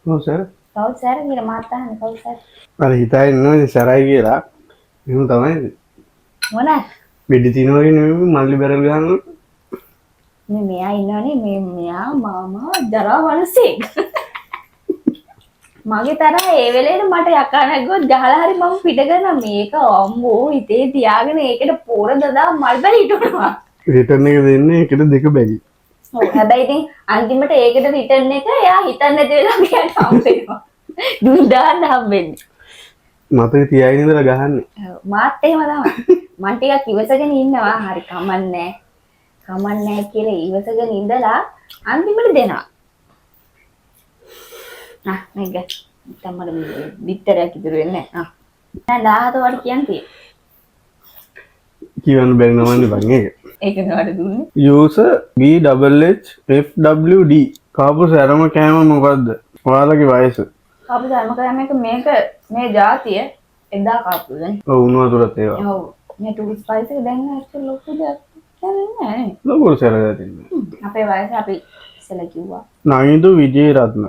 ඔව් සර්. කවුද සැර කියලා මාත් අහන්නේ කවුද සැර? අර හිතා ඉන්නවා සරයි කියලා. එහෙම තමයි. මොනවාද? බෙඩි තිනවා නෙමෙයි මල්ලි බැරල් ගන්නවා. මේ මෙයා ඉන්නවනේ මෙයා මාමා දරා වනසෙක්. මගේ තරහ ඒ වෙලේට මට යකා නැග්ගොත් ගහලා හරි මම පිට කරන මේක අම්මෝ හිතේ තියාගෙන ඒකට පොර දදා මල් බැරි හිටවනවා. රිටර්න් එක දෙන්නේ ඒකට දෙක බැරි. ඔව් හැබැයි ඉතින් අන්තිමට ඒකට රිටර්න් එක එයා හිතන්නේ නැති වෙලා මෙයාට හම්බෙනවා. දුන් දාන්න හම්බෙන්නේ. මතක තියාගෙන ඉඳලා ගහන්නේ. ඔව් මාත් එහෙම තමයි. මං ටිකක් ඉවසගෙන ඉන්නවා. හරි කමන්නේ කියලා ඉවසගෙන ඉඳලා අන්තිමට දෙනවා. මේක තමයි විතරක් ඉතුරු වෙන්නේ. දැන් 17 වට කියන්නේ. කියවන්න බැරි නමන්නේ බං ඒක. ඒක නේද දුන්නේ? user BHHFWD කාපු සැරම කෑම මොකද්ද? ඔයාලගේ වයස. කාපු සැරම කෑම එක මේක මේ જાතිය එදා කාපුද? ඔව් උණු වතුරත් ඒවා. ඔව් මේ ටූරිස්ට් ස්පයිස් එක දැන් ඇත්තට ලොකු දෙයක් ලොකුට සැරගතින්න අපේ වයස අපි ඉස්සෙල්ලා කිව්වා. නයිදු විජේරත්න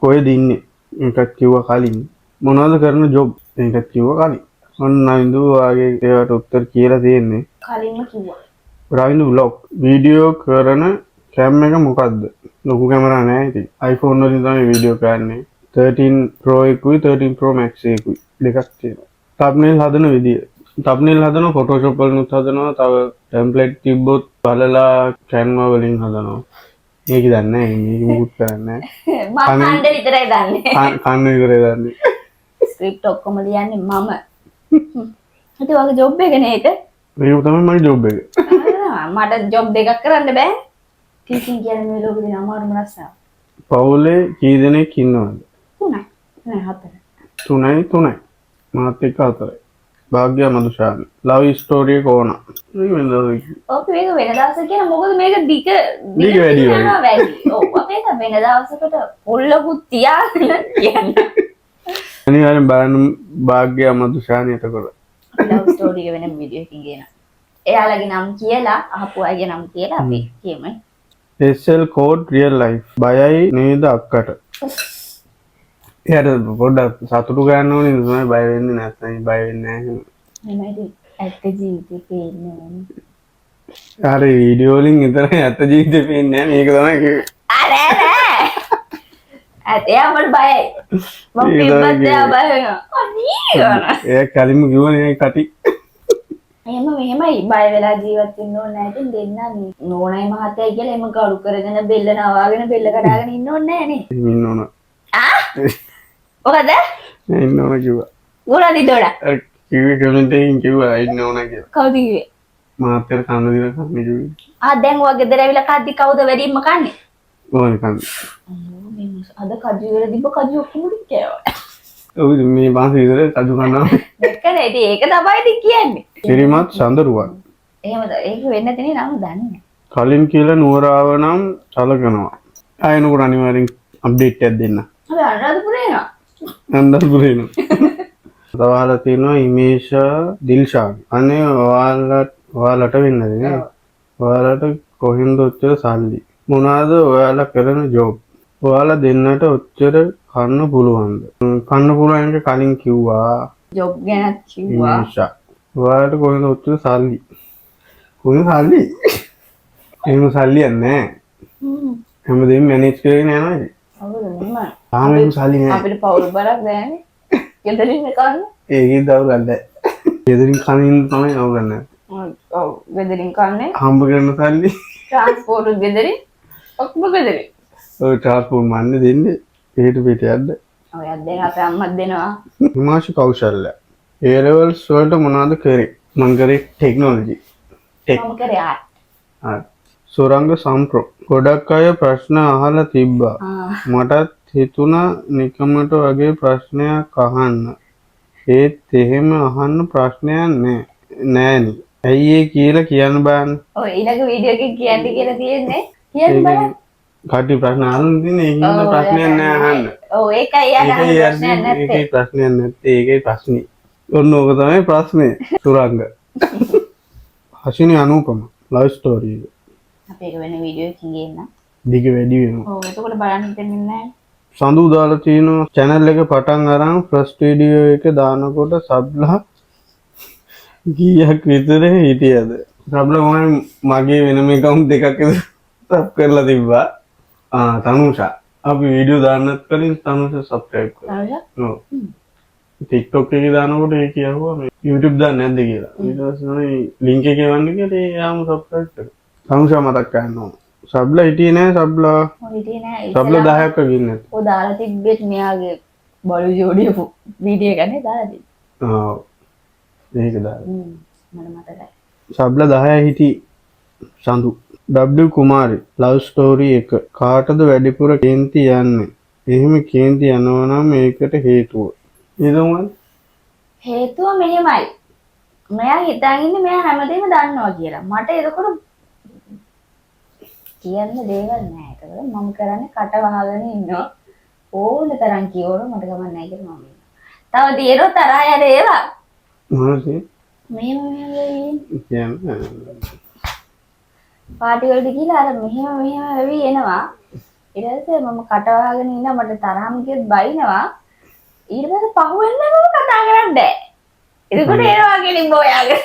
කොහෙද ඉන්නේ ඒකත් කිව්වා කලින් මොනවද කරන ජොබ් ඒකත් කිව්වා කලින් ඔන්න නයිදු වාගේ ඒවට උත්තර කියලා තියෙන්නේ කලින්ම කිව්වා. රවින්දු vlog වීඩියෝ කරන කැම් එක මොකද්ද ලොකු කැමරා නැහැ ඉතින් iPhone වලින් තමයි වීඩියෝ කරන්නේ 13 Pro එකකුයි 13 Pro Max එකකුයි දෙකක් තියෙනවා thumbnail හදන විදිය thumbnail හදනවා Photoshop වලින් හදනවා තව template තිබ්බොත් බලලා Canva වලින් හදනවා මේක දන්නේ නැහැ මේක මුකුත් කරන්නේ නැහැ මම හන්ද විතරයි දන්නේ. කන්න විතරේ දන්නේ ස්ක්‍රිප්ට් ඔක්කොම ලියන්නේ මම. හිතේ වගේ ජොබ් එක නේ ඒක. මේක තමයි මගේ ජොබ් එක මට ජොබ් දෙකක් කරන්න බෑ. ටීචින් කියන්නේ මේ ලෝකේ තියෙන අමාරුම රස්සාව. පවුලේ කී දෙනෙක් ඉන්නවද තුනයි. නෑ හතර. තුනයි මාත් එක්ක හතරයි භාග්‍ය මදුෂාන් ලව් ස්ටෝරි එක ඕන මේක වෙනදා ඔක මේක වෙන දවසක කියන මොකද මේක දිග වැඩි වගේ. යනවා වැඩි. ඔව් අපේක වෙන දවසකට පොල්ලකුත් තියාගෙන කියන්නේ. අනිවාර්යෙන් බලන්න භාග්‍ය මදුෂාන් එතකොට ලව් ස්ටෝරි එක වෙන වීඩියෝ එකකින් ගේන. එයාලගේ නම් කියලා අහපු අයගේ නම් කියලා අපි කියමු. SL code real life බයයි නේද අක්කට එයාට පොඩ්ඩක් සතුටු ගන්න ඕනේ තමයි බය වෙන්නේ නැත්නම් බය වෙන්නේ නැහැ එහෙමයි ඇත්ත ජීවිතේ පේන්නේ. අර වීඩියෝ වලින් විතරයි ඇත්ත ජීවිතේ පේන්නේ නැහැ මේක තමයි කිව්වේ අර එයා මට බයයි. මම පිටපත් එයා බය වෙනවා. අනේ ඒ කලින්ම කිව්වනේ කටි එහෙම මෙහෙමයි බය වෙලා ජීවත් වෙන්න ඕනේ නැහැ. ඉතින් දෙන්නා නෝනයි මහත්තයයි කියලා එම කරු කරගෙන බෙල්ල නවාගෙන බෙල්ල කඩාගෙන ඉන්න ඕනේ නැහැ නේ. ඉන්න ඕන මොකද? ඉන්න ඕන කිව්වා උරා දිඩෝඩා. කිව්වේ කමෙන්ට් එකකින් කිව්වා ඉන්න ඕන කියලා කවුද කිව්වේ? මාත්‍ර කන්න දින කන්නේ කිව්වේ දැන් ඔයා ගෙදර ඇවිල්ලා කද්දි කවුද වැඩිම කන්නේ? ඕනේ කන්නේ අද කජු වල තිබ්බ කජු ඔක්කොම කෑවා. ඔව් මේ මාස විතර කඩු කනවා දැක්කද? ඉතින් ඒක තමයි ඉතින් කියන්නේ. ශ්‍රීමත් සඳරුවන් එහෙමද? ඒක වෙන්න තියෙන්නේ නම් දන්නේ නැහැ. කලින් කියලා නුවරාව නම් සලකනවා ආයෙනකොට අනිවාර්යෙන් අප්ඩේට් එකක් දෙන්න අපි අනුරාධපුරේ එනවා. අන්දල්පුරේ න තවහලා තියෙනවා ඉමේෂ දිල්ෂාන් අනේ ඔයාලට වෙන්නද නේ ඔයාලට කොහෙන්ද ඔච්චර සල්ලි මොනවාද ඔයාලා කරන ජොබ් ඔයාලා දෙන්නට ඔච්චර කන්න පුළුවන්ද කන්න පුළුවන් එක කලින් කිව්වා ජොබ් ගැන කිව්වා. ඉමේෂ ඔයාලට කොහෙන්ද ඔච්චර සල්ලි කොහෙන්ද සල්ලි එහෙම සල්ලියක් නැහැ හැමදේම මැනේජ් කරගෙන යනවා ඉතින් අවුල නෙමෙයි. තාම එහෙම සල්ලි නැහැ අපිට පවුල් බරක් දැනනේ. ගෙදරින් කන්න. ඒකේ දවල්ද ගෙදරින් කනින් තමයි අවගන්නේ ඔව් ගෙදරින් කන්නේ. හම්බ කරන සල්ලි ට්‍රාන්ස්පෝර්ට් ගෙදරින්. ඔක්කොම ගෙදරින්. ඔය ට්‍රාන්ස්පෝර්ට් මන්නේ දෙන්නේ පිට පිට යද්ද ඔය දැන් අපේ අම්මත් දෙනවා. හිමාංශු කෞශල්‍ය A levels වලට මොනවද කරේ මං කරේ ටෙක්නොලොජි මම කරේ ආ. සුරංග සම්ප්‍රෝ ගොඩක් අය ප්‍රශ්න අහලා තිබ්බා මටත් හිතුණා නිකමට වගේ ප්‍රශ්නයක් අහන්න ඒත් එහෙම අහන්න ප්‍රශ්නයක් නෑනේ ඇයි ඒ කියලා කියන්න බෑන ඔය ඊළඟ වීඩියෝ එකකින් කියන්න කියලා තියෙන්නේ. කියන්න බෑ. කටි ප්‍රශ්න අහන්න තියෙන ඒකින්ද ප්‍රශ්නයක් නෑ අහන්න ඔව් ඒකයි යාළුවා ප්‍රශ්නයක් නැත්තේ. ඒකේ ප්‍රශ්නයක් නැත්තේ ඒකේ ප්‍රශ්නේ ඔන්න ඕක තමයි ප්‍රශ්නේ සුරංග හසිනි අනූපම ලව් ස්ටෝරි එක අපි ඒක වෙන වීඩියෝ එකකින් ගේන්න. දිග වැඩි වෙනවා ඔව් එතකොට බලන්න හිතෙන්නේ නැහැ. සඳු දාලා තියෙනවා channel එක පටන් අරන් ෆස්ට් වීඩියෝ එක දානකොට සබ්ලා කීයක් විතර හිටියද සබ්ලා මම මගේ වෙනම account දෙකක් සබ් කරලා තිබ්බා තනුෂා අපි වීඩියෝ දාන්නත් කලින් තනුෂා subscribe කරා ඔව් TikTok එකේ දානකොට ඒ කියවුවා මේ YouTube දාන්න නැද්ද කියලා ඊට පස්සේ link එක එවන්න කියලා එයාම subscribe කරා තනුෂා මතක් ගන්නවා සබ්ලා හිටියේ නෑ සබ්ලා ඔය හිටියේ නෑ. සබ්ලා 10ක් වගේ ඉන්නේ ඔය දාලා තිබ්බෙත් මෙයාගේ බලු ජෝඩිය වීඩියෝ එක නේ දාලා තිබ්බේ. ඔව් මේක දාලා මට මතකයි. සබ්ලා 10 හිටි සඳු W කුමාරි ලව් ස්ටෝරි එක කාටද වැඩිපුර කේන්ති යන්නේ එහෙම කේන්ති යනවා නම් ඒකට හේතුව නේද හේතුව මෙහෙමයි. මෙයා හිතාගෙන ඉන්නේ මෙයා හැමදේම දන්නවා කියලා. මට එතකොට කියන්න දේවල් නැහැ. ඒකවල මම කරන්නේ කට වහගෙන ඉන්නවා. ඕන තරම් කියවල මට ගමන් නැහැ කියලා මම ඉන්නවා. තව තියෙනවා තරහ යන ඒවා. මොනවද මෙහෙම කියන්නේ පාටි වලට ගිහලා අර මෙහෙම වෙවි එනවා. ඊට පස්සේ මම කට වහගෙන ඉන්න මට තරහම ගියත් බයිනවා. ඊට පස්සේ පහුවෙන්න මම කතා කරන්න බෑ. එතකොට එනවා ගෙලින් බෝයාගෙන.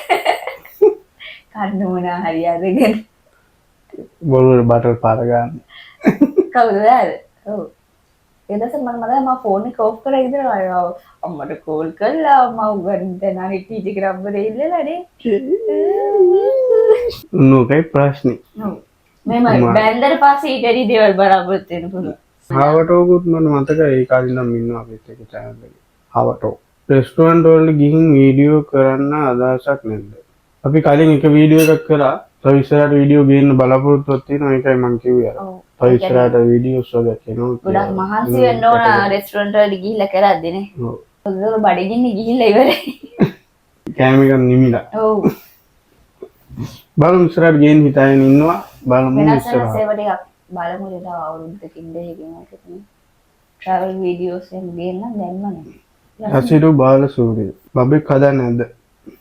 කන්න මොනා හරි අරගෙන. බොරුවට බටර් පාර ගන්න. කවුද යාද? ඔව්. ඊටසේ මම ෆෝන් එක ඔෆ් කරලා ඉඳලා අම්මට කෝල් කළා මම උගන්ට නැගිට ටීචර් නම්බරේ ඉල්ලලානේ. නෝකයි ප්‍රශ්නේ. ඔව්. මම බැන්දර පස්සේ ඊටරි දේවල් බලාපොරොත්තු වෙන්න පුළුවන්. හවටෝකුත් මට මතකයි ඒ කාලේ ඉඳන් ඉන්නවා අපිත් එක channel එකේ. හවටෝ. රෙස්ටුරන්ට් වලට ගිහින් වීඩියෝ කරන්න අදහසක් නැද්ද? අපි කලින් එක වීඩියෝ එකක් කරා. තව ඉස්සරහට වීඩියෝ ගේන්න බලාපොරොත්තුවක් තියෙනවා. ඒකයි මම කිව්වේ අර. ඔව්. තව ඉස්සරහට වීඩියෝස් වගේ කියනවා. ගොඩක් මහන්සි වෙන්න ඕන රෙස්ටුරන්ට් වලට ගිහිල්ලා කරද්දී නේ. ඔව්. ඔතන බඩගින්න ගිහිල්ලා ඉවරයි. කෑම එක නිමිලා. ඔව්. බලමු ඉස්සරහට ගේන්න හිතාගෙන ඉන්නවා. බලමු වෙනස් වෙනස් ඉස්සරහට. ඒවා ටිකක් බලමු තව අවුරුද්දකින් දෙකකින් වගේ travel videos එක ගේන්න දැම්මනේ. හසිරු බාලසූරිය. බබෙක් හදන්නේ නැද්ද?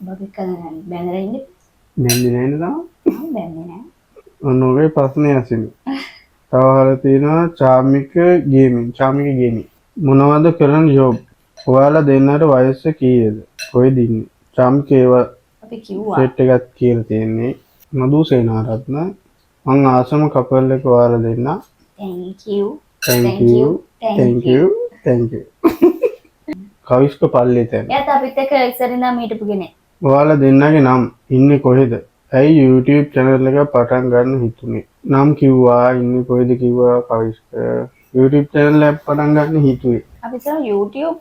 බබෙක් කරන්නේ බැනලා ඉන්නේ. දැන්නේ නැහැ නේද? මම දන්නේ නැහැ. ඔන්න ඔගේ ප්‍රශ්නේ අසිනු. තව අහලා තියෙනවා චාමික ගේමින්. මොනවද කරන ජොබ්? ඔයාලා දෙන්නට වයස කීයද? කොහෙද ඉන්නේ? චාමික ඒවා අපි කිව්වා. සෙට් එකක් කියලා තියෙන්නේ. මధు සේනාරත්න. මං ආසම කපල් එක ඔයාලා දෙන්න. Thank you. කවිස්ක පල්ලේ තැන. එයාත් අපිත් එක්ක ඉස්සරින්දා මීටපු කෙනෙක්. ඔයාලා දෙන්නගේ නම් ඉන්නේ කොහෙද? ඇයි YouTube channel එක පටන් ගන්න හිතුනේ? නම් කිව්වා ඉන්නේ කොහෙද කිව්වා කවිස්ක. YouTube channel එක පටන් ගන්න හිතුවේ. අපි ඉතින් YouTube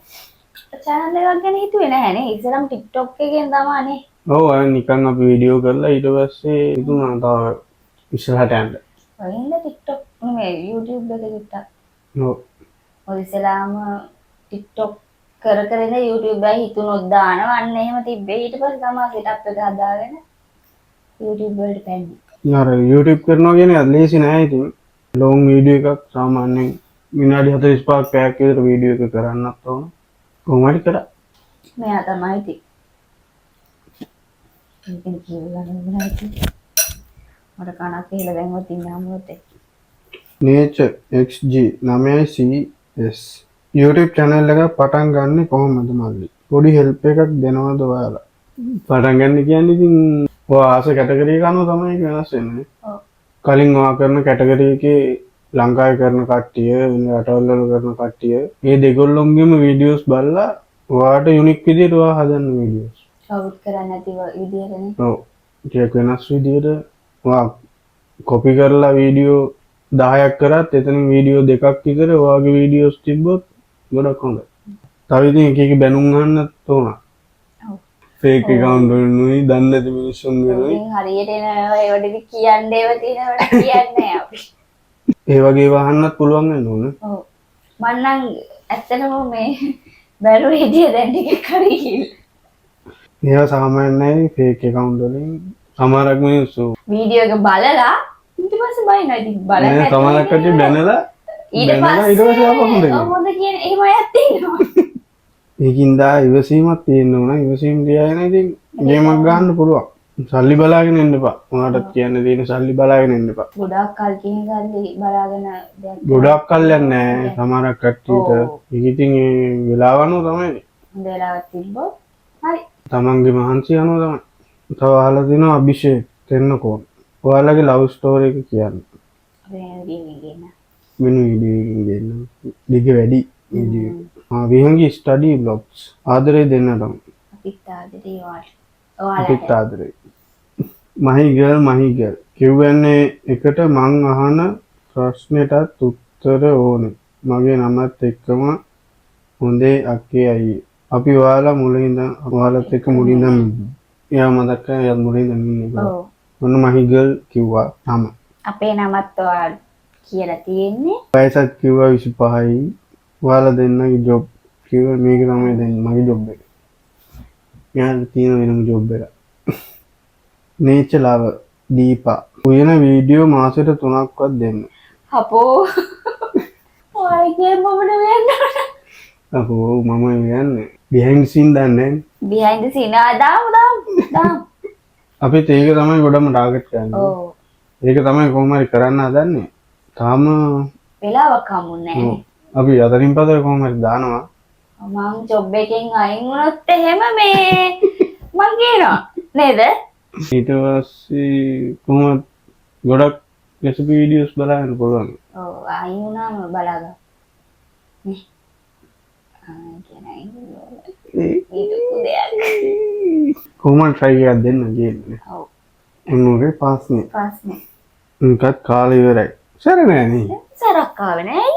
channel එකක් ගැන හිතුවේ නැහැ නේ. ඉස්සරම් TikTok එකෙන් තමයිනේ. ඔව් අය නිකන් අපි වීඩියෝ කරලා ඊට පස්සේ හිතුණා තව ඉස්සරහට යන්න. ඔයින්ද TikTok නෙමෙයි YouTube එක TikTok. ඔව්. ඔය ඉස්සලාම TikTok කර කර ඉඳ YouTube එකයි හිතුනොත් දානවා අන්න එහෙම තිබ්බේ. ඊට පස්සේ තමයි setup එක හදාගෙන YouTube වලට පැන්නේ. යාර YouTube කරනවා කියන්නේ ලේසි නෑ ඉතින්. long වීඩියෝ එකක් සාමාන්‍යයෙන් විනාඩි 45ක් පැයක් විතර වීඩියෝ එක කරන්නත් ඕන. කොහොම හරි කරා. මෙයා තමයි ඉතින්. ඉතින් කියලා නෑ ඉතින්. මට කනක් කියලා දැන්වත් ඉන්නවමොත් එක්ක. nature xg 9cs YouTube channel එක පටන් ගන්න කොහොමද මල්ලි? පොඩි help එකක් දෙනවද ඔයාලා? පටන් ගන්න කියන්නේ ඉතින් ඔය ආස කැටගරි එක අනුව තමයි ඒක වෙනස් වෙන්නේ. ඔව්. කලින් ඔයා කරන කැටගරි එකේ ලංකාවේ කරන කට්ටිය, වෙන රටවල් වල කරන කට්ටිය, මේ දෙගොල්ලොන්ගේම වීඩියෝස් බලලා ඔයාට යුනික් විදියට ඔයා හදන්න වීඩියෝස්. කවුරුත් කරන්නේ නැති විදියටනේ. ඔව්. ටිකක් වෙනස් විදියට ඔයා කොපි කරලා වීඩියෝ 10ක් කරත් එතනින් වීඩියෝ දෙකක් විතර ඔයාගේ වීඩියෝස් තිබ්බොත් ගොඩක් හොඳයි. තව ඉතින් එක එක බැනුම් ගන්නත් ඕන. ඔව්. ෆේක් account වලුයි දන්නේ නැති මිනිස්සුන් වෙනුයි. ඉතින් හරියට එන ඒවට කියන්න ඒවා තියෙනවට කියන්නේ අපි. ඒ වගේ වහන්නත් පුළුවන් වෙන ඕන. ඔව්. මම නම් ඇත්තටම මේ බැලුවේ හිටිය දැන් ටිකක් හරි කියලා. ඒවා සාමාන්‍යයෙන් ෆේක් account වලින් සමහරක් මිනිස්සු වීඩියෝ එක බලලා ඊට පස්සේ බයිනවා. ඉතින් බලන්න නේ සමහරක් කට්ටිය බැනලා ඊට පස්සේ ආපහු හොඳ පස්සේ හොඳ කියන එහෙම අයත් ඉන්නවා. ඒකින්ද ඉවසීමක් තියෙන්න ඕන. ඉවසීම තියාගෙන ඉතින් ගේමක් ගන්න පුළුවන්. සල්ලි බලාගෙන ඉන්න එපා. මොනවටත් කියන්න තියෙන සල්ලි බලාගෙන ඉන්න එපා. ගොඩාක් කල් කියන ගල්ලි බලාගෙන දැන් ගොඩක් කල් යන්නේ නැහැ සමහරක් කට්ටියට. ඒක ඉතින් ඒ වෙලාව අනුව තමයි. හොඳ වෙලාවක් තිබ්බොත් හරි. තමන්ගේ මහන්සිය අනුව තමයි. තව අහලා දිනවා අභිෂේක් දෙන්නකෝ. ඔයාලගේ ලව් ස්ටෝරි එක කියන්න. අපි ගෙන්න. වෙන වීඩියෝ එකකින් දෙන්න. දෙක වැඩි වීඩියෝ. විහංගි ස්ටඩි බ්ලොග්ස් ආදරේ දෙන්නටම. අපිත් ආදරේ අපිත් ආදරේ. මහි ගර්ල් කිව්වන්නේ එකට මං අහන ප්‍රශ්නෙටත් උත්තර ඕනේ. මගේ නමත් එක්කම හොඳේ අක්කේ අයියේ. අපි ඔයාලා ඔයාලත් එක්ක මුලින්දම එයා මතක් කරා එයාත් මුලින්දම ඉන්නේ. ඔව්. ඔන්න මහි ගර්ල් කිව්වා නම. අපේ නමත් ඔයාලා කියලා තියෙන්නේ. වයසත් කිව්වා 25යි. ඔයාලා දෙන්නගේ ජොබ් කිව්වා මේක තමයි දැන් මගේ ජොබ් එක. යාළුවා තියෙන වෙනම ජොබ් එක. නේචර් දීපා. උයන වීඩියෝ මාසෙට 3ක්වත් දෙන්න. අපෝ. ඔයගේ මොකද වෙන්නේ? අපෝ මම කියන්නේ behind scene දන්නේ නැහැ. behind the scene දාමු. අපිත් ඒක තමයි ගොඩම ටාගට් කරන්නේ. ඔව්. ඒක තමයි කොහොම හරි කරන්න හදන්නේ. තාම වෙලාවක් හම්බුන්නේ නැහැ. අපි අතරින් පතර කොහොම හරි දානවා. මම ජොබ් එකෙන් අයින් වුණොත් එහෙම මේ මං කියනවා නේද? ඊට පස්සේ කොහොමද ගොඩක් රෙසිපි වීඩියෝස් බලන්න පුළුවන්. ඔව් අයින් වුණාම බලාගන්න. නේ. කියනයි. ඊට උදයක්. කොහොමද try එකක් දෙන්න කියන්නේ. ඔව්. මොනෝගේ පාස්නේ. ප්‍රශ්නේ. උන්කත් කාලේ ඉවරයි. සර නෑ නේ. සරක් ආවේ නෑ.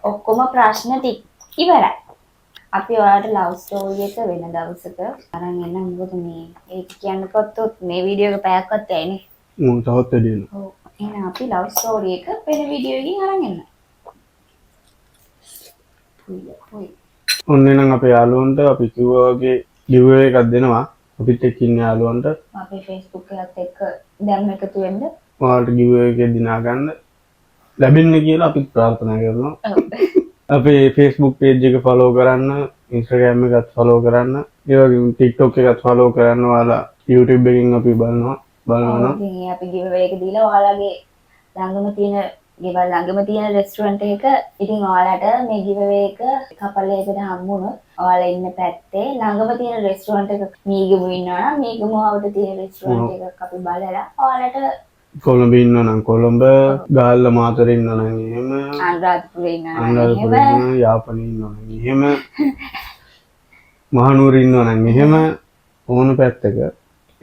ඔක්කොම ප්‍රශ්න ටික ඉවරයි. අපි ඔයාලට ලව් ස්ටෝරි එක වෙන දවසක අරන් එන්න. මොකද මේ ඒක කියන්න ගත්තොත් මේ වීඩියෝ එක පැයක්වත් ඇයිනේ. මම තවත් දෙන්න. ඔව්. එහෙනම් අපි ලව් ස්ටෝරි එක වෙන වීඩියෝ එකකින් අරන් එන්න. පුයි. ඔන්න නම් අපේ යාළුවන්ට අපි කිව්වා වගේ giveaway එකක් දෙනවා. අපිත් එක්ක ඉන්න යාළුවන්ට අපේ Facebook එකත් එක්ක දැන් එකතු වෙන්න. ඔයාලට giveaway එක දිනා ගන්න ලැබෙන්න කියලා අපි ප්‍රාර්ථනා කරනවා. අපේ Facebook page එක follow කරන්න, Instagram එකත් follow කරන්න, ඒ වගේම TikTok එකත් follow කරන්න. ඔයාලා YouTube එකෙන් අපි බලනවා. ඉතින් අපි giveaway එක දීලා ඔයාලගේ ළඟම තියෙන රෙස්ටුරන්ට් එක ඉතින් ඔයාලට මේ giveaway එක කපල් එකකට හම්බුනොත් ඔයාලා ඉන්න පැත්තේ ළඟම තියෙන රෙස්ටුරන්ට් එක මීගමු ඉන්නවා නම් මීගමු ආවට තියෙන රෙස්ටුරන්ට් එකක් අපි බලලා ඔයාලට කොළඹ ඉන්නවා නම් කොළඹ, ගාල්ල මාතර ඉන්නවා නම් එහෙම, අනුරාධපුරේ ඉන්නවා නම් එහෙම, යාපනයේ ඉන්නවා නම් එහෙම, මහනුවර ඉන්නවා නම් එහෙම ඕන පැත්තක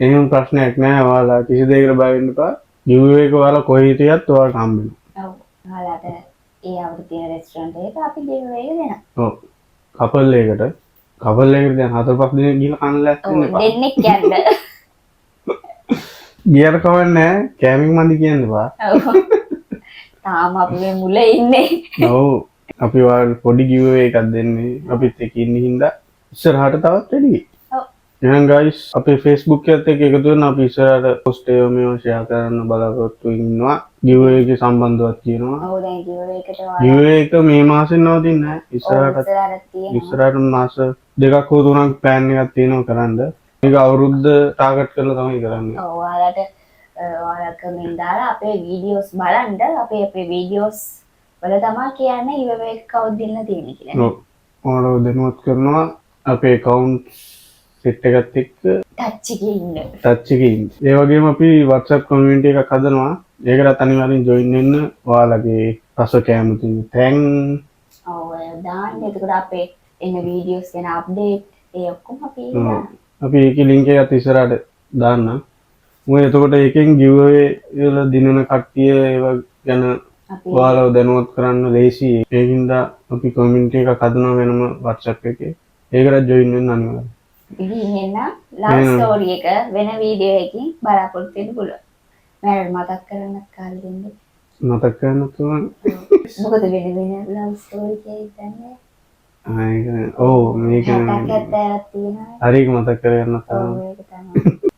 එහෙම ප්‍රශ්නයක් නෑ. ඔයාලා කිසි දෙයකට බය වෙන්න එපා. giveaway එක ඔයාලා කොහේ හිටියත් ඔයාලට හම්බ වෙනවා. ඔව්. ඔයාලට ඒ ආවට තියෙන රෙස්ටුරන්ට් එක අපි giveaway එක දෙනවා. ඔව්. කපල් එකකට දැන් 4-5 දිනක් ගිහලා කන්න ලැස්ති වෙන්න එපා. දෙන්නෙක් යන්න. ගියර කවන්නේ කෑමින් මන්දි කියන්න එපා. ඔව්. තාම අපි මේ මුල ඉන්නේ. ඔව්. අපි ඔයාලට පොඩි giveaway එකක් දෙන්නේ. අපිත් එක්ක ඉන්න හින්දා ඉස්සරහට තවත් වැඩි. ඔව්. එහෙනම් guys අපේ Facebook එකත් එක්ක එකතු වෙන අපි ඉස්සරහට post එක මේව share කරන්න බලාපොරොත්තු වෙනවා. giveaway එකේ සම්බන්ධවත් කියනවා. ඔව් දැන් giveaway එකට giveaway එක මේ මාසෙන් නවතින්නේ නැහැ. ඉස්සරහට තියෙනවා. ඉස්සරහට මාස 2ක් හෝ 3ක් plan එකක් තියෙනවා කරන්න. මේක අවුරුද්ද ටාගට් කරලා තමයි කරන්නේ. ඔව් ඔයාලා කමෙන්ට් දාලා අපේ වීඩියෝස් බලන්න. අපේ වීඩියෝස් වල තමයි කියන්නේ giveaway එක කවුද දෙන්න තියෙන්නේ කියලා. ඔව්. ඔයාලව දැනුවත් කරනවා අපේ account set එකත් එක්ක ටච් එකේ ඉන්න. ටච් එකේ ඉන්න. ඒ වගේම අපි WhatsApp community එකක් හදනවා. ඒකට අනිවාර්යෙන් join වෙන්න. ඔයාලගේ රස කැමති තැන් ඔව් දාන්න. එතකොට අපේ එන වීඩියෝස් ගැන අප්ඩේට් ඒ ඔක්කොම අපි අපි ඒකේ link එකත් ඉස්සරහට දාන්න. මොකද එතකොට ඒකෙන් giveaway වල දිනන කට්ටිය ඒවා ගැන ඔයාලව දැනුවත් කරන්න ලේසි. ඒකින්ද අපි community එකක් හදනවා වෙනම WhatsApp එකේ. ඒකට join වෙන්න අනිවාර්යයෙන්. ඉතින් එන්න ලව් ස්ටෝරි එක වෙන වීඩියෝ එකකින් බලාපොරොත්තු වෙන්න පුළුවන්. මම මතක් කරන්න කාලෙ දෙන්න. මතක් කරන්න තුන මොකද වෙන ලව් ස්ටෝරි එකක් දැන්නේ. ඔව් මේක හරියට මතක් කරගන්න තමයි.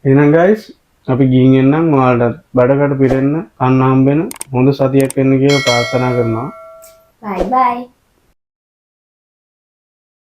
එහෙනම් guys අපි ගිහින් එන්නම්. ඔයාලට බඩකට පිරෙන්න කන්න හම්බෙන හොඳ සතියක් වෙන්න කියලා ප්‍රාර්ථනා කරනවා. bye bye.